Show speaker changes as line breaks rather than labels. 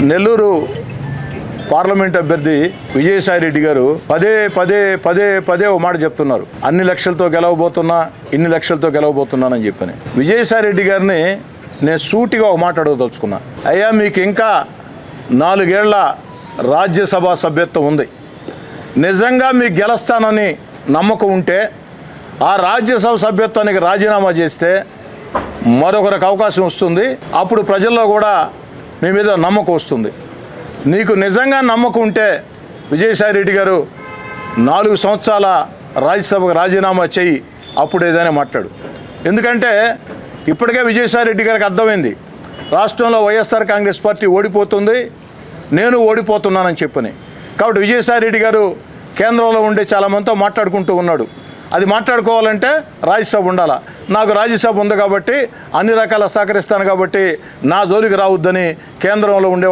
Nellore parliament అభ్యర్థి విజయసాయి రెడ్డి గారు పదే ఓ మాట చెప్తున్నారు. అన్ని లక్షలతో గెలవబోతున్నా, ఇన్ని లక్షలతో గెలవబోతున్నానని చెప్పని. విజయసాయి రెడ్డి గారిని నేను సూటిగా ఒక మాట అడగదలుచుకున్నా. అయ్యా, మీకు ఇంకా 4 ఏళ్ల రాజ్యసభ సభ్యత్వం ఉంది. నిజంగా మీకు గెలుస్తానని నమ్మకం ఉంటే ఆ రాజ్యసభ సభ్యత్వానికి రాజీనామా చేస్తే మరొకరికి అవకాశం వస్తుంది. అప్పుడు ప్రజల్లో కూడా మీ మీద నమ్మకం వస్తుంది. నీకు నిజంగా నమ్మకం ఉంటే విజయసాయి రెడ్డి గారు 4 సంవత్సరాల రాజ్యసభకు రాజీనామా చేయి, అప్పుడు ఏదైనా మాట్లాడు. ఎందుకంటే ఇప్పటికే విజయసాయి రెడ్డి గారికి అర్థమైంది, రాష్ట్రంలో వైఎస్ఆర్ కాంగ్రెస్ పార్టీ ఓడిపోతుంది, నేను ఓడిపోతున్నానని చెప్పని. కాబట్టి విజయసాయి రెడ్డి గారు కేంద్రంలో ఉండే చాలామందితో మాట్లాడుకుంటూ ఉన్నాడు. అది మాట్లాడుకోవాలంటే రాజ్యసభ ఉండాలా. నాకు రాజ్యసభ ఉంది కాబట్టి అన్ని రకాల సహకరిస్తాను కాబట్టి నా జోలికి రావద్దని కేంద్రంలో ఉండే